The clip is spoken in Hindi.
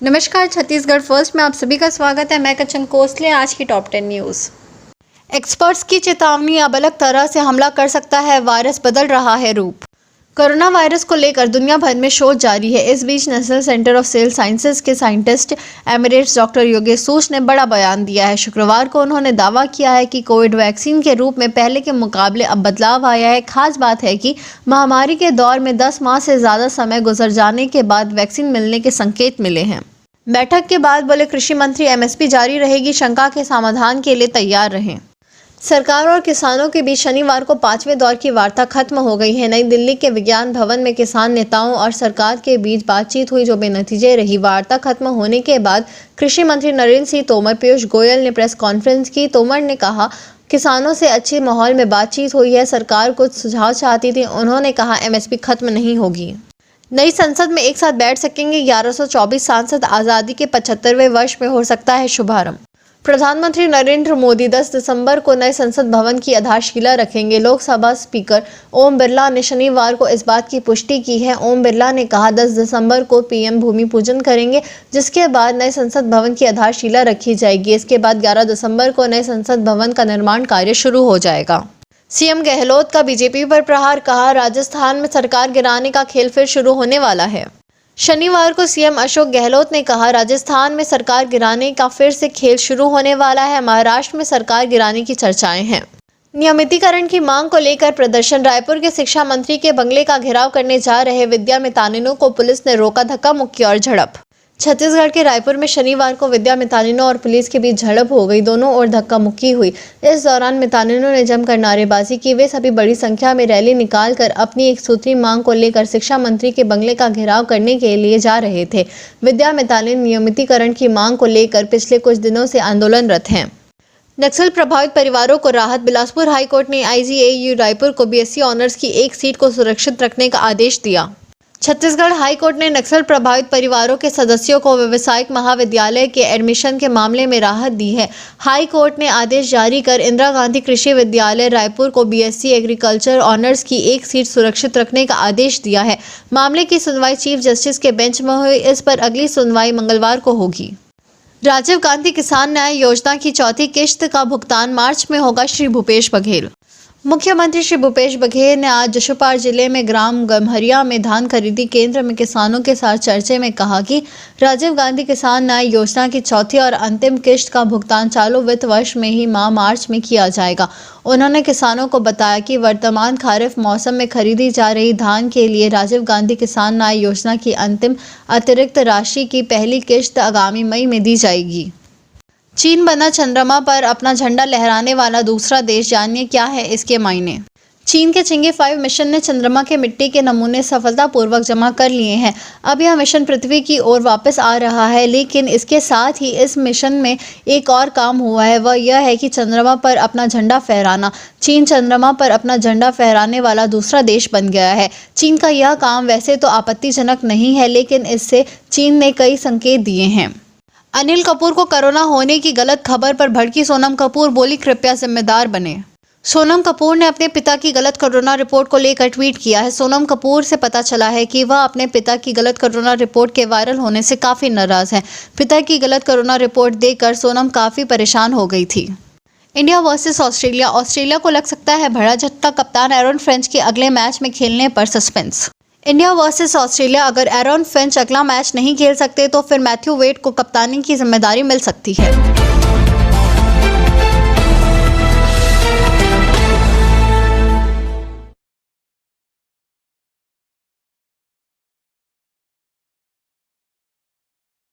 नमस्कार, छत्तीसगढ़ फर्स्ट में आप सभी का स्वागत है। मैं कंचन कोसले। आज की टॉप 10 न्यूज़। एक्सपर्ट्स की चेतावनी, अब अलग तरह से हमला कर सकता है वायरस, बदल रहा है रूप। कोरोना वायरस को लेकर दुनिया भर में शोध जारी है। इस बीच national centre of cell sciences के scientist emeritus doctor Yogesh Sood ने बड़ा बयान दिया है। शुक्रवार को उन्होंने दावा किया है कि कोविड वैक्सीन के रूप में पहले के मुकाबले अब बदलाव आया है। खास बात है कि महामारी के दौर में 10 माह से ज़्यादा समय गुजर जाने के बाद वैक्सीन मिलने के संकेत मिले हैं। बैठक के बाद बोले, कृषि मंत्री एमएसपी जारी रहेगी, शंका के समाधान के लिए तैयार रहें। सरकार और किसानों के बीच शनिवार को 5वें दौर की वार्ता खत्म हो गई है। नई दिल्ली के विज्ञान भवन में किसान नेताओं और सरकार के बीच बातचीत हुई, जो बेनतीजे रही। वार्ता खत्म होने के बाद कृषि मंत्री नरेंद्र सिंह तोमर, पीयूष गोयल ने प्रेस कॉन्फ्रेंस की। तोमर ने कहा, किसानों से अच्छे माहौल में बातचीत हुई है। सरकार कुछ सुझाव चाहती थी। उन्होंने कहा, एमएसपी खत्म नहीं होगी। नई संसद में एक साथ बैठ सकेंगे 1124 सांसद। आज़ादी के 75वें वर्ष में हो सकता है शुभारंभ। प्रधानमंत्री नरेंद्र मोदी 10 दिसंबर को नए संसद भवन की आधारशिला रखेंगे। लोकसभा स्पीकर ओम बिरला ने शनिवार को इस बात की पुष्टि की है। ओम बिरला ने कहा, 10 दिसंबर को पीएम भूमि पूजन करेंगे, जिसके बाद नए संसद भवन की आधारशिला रखी जाएगी। इसके बाद 11 दिसंबर को नए संसद भवन का निर्माण कार्य शुरू हो जाएगा। सीएम गहलोत का बीजेपी पर प्रहार, कहा, राजस्थान में सरकार गिराने का खेल फिर शुरू होने वाला है। शनिवार को सीएम अशोक गहलोत ने कहा, राजस्थान में सरकार गिराने का फिर से खेल शुरू होने वाला है। महाराष्ट्र में सरकार गिराने की चर्चाएं हैं। नियमितीकरण की मांग को लेकर प्रदर्शन। रायपुर के शिक्षा मंत्री के बंगले का घेराव करने जा रहे विद्या मितानिनों को पुलिस ने रोका। धक्का मुक्की और झड़प। छत्तीसगढ़ के रायपुर में शनिवार को विद्या मितानिनों और पुलिस के बीच झड़प हो गई। दोनों ओर धक्का मुक्की हुई। इस दौरान मितानिनों ने जमकर नारेबाजी की। वे सभी बड़ी संख्या में रैली निकालकर अपनी एक सूत्री मांग को लेकर शिक्षा मंत्री के बंगले का घेराव करने के लिए जा रहे थे। विद्या मितानिन नियमितीकरण की मांग को लेकर पिछले कुछ दिनों से आंदोलनरत हैं। नक्सल प्रभावित परिवारों को राहत। बिलासपुर हाईकोर्ट ने आईजीएयू रायपुर को बीएससी ऑनर्स की एक सीट को सुरक्षित रखने का आदेश दिया। छत्तीसगढ़ हाईकोर्ट ने नक्सल प्रभावित परिवारों के सदस्यों को व्यावसायिक महाविद्यालय के एडमिशन के मामले में राहत दी है। हाईकोर्ट ने आदेश जारी कर इंदिरा गांधी कृषि विद्यालय रायपुर को बीएससी एग्रीकल्चर ऑनर्स की एक सीट सुरक्षित रखने का आदेश दिया है। मामले की सुनवाई चीफ जस्टिस के बेंच में हुई। इस पर अगली सुनवाई मंगलवार को होगी। राजीव गांधी किसान न्याय योजना की चौथी किश्त का भुगतान मार्च में होगा। श्री भूपेश बघेल। मुख्यमंत्री श्री भूपेश बघेल ने आज जशुपाल जिले में ग्राम गम्हरिया में धान खरीदी केंद्र में किसानों के साथ चर्चा में कहा कि राजीव गांधी किसान न्याय योजना की चौथी और अंतिम किश्त का भुगतान चालू वित्त वर्ष में ही मार्च में किया जाएगा। उन्होंने किसानों को बताया कि वर्तमान खरीफ मौसम में खरीदी जा रही धान के लिए राजीव गांधी किसान न्याय योजना की अंतिम अतिरिक्त राशि की पहली किश्त आगामी मई में दी जाएगी। चीन बना चंद्रमा पर अपना झंडा लहराने वाला दूसरा देश। जानिए क्या है इसके मायने। चीन के चंगे 5 मिशन ने चंद्रमा के मिट्टी के नमूने सफलतापूर्वक जमा कर लिए हैं। अब यह मिशन पृथ्वी की ओर वापस आ रहा है, लेकिन इसके साथ ही इस मिशन में एक और काम हुआ है। वह यह है कि चंद्रमा पर अपना झंडा फहराना। चीन चंद्रमा पर अपना झंडा फहराने वाला दूसरा देश बन गया है। चीन का यह काम वैसे तो आपत्तिजनक नहीं है, लेकिन इससे चीन ने कई संकेत दिए हैं। अनिल कपूर को कोरोना होने की गलत खबर पर भड़की सोनम कपूर, बोली, कृपया जिम्मेदार बने। सोनम कपूर ने अपने पिता की गलत कोरोना रिपोर्ट को लेकर ट्वीट किया है। सोनम कपूर से पता चला है कि वह अपने पिता की गलत कोरोना रिपोर्ट के वायरल होने से काफ़ी नाराज हैं। पिता की गलत कोरोना रिपोर्ट देखकर सोनम काफ़ी परेशान हो गई थी। India versus Australia. ऑस्ट्रेलिया को लग सकता है बड़ा झटका। कप्तान एरन फिंच के अगले मैच में खेलने पर सस्पेंस। India versus Australia. अगर एरन फिंच अगला मैच नहीं खेल सकते तो फिर मैथ्यू वेड को कप्तानी की जिम्मेदारी मिल सकती है।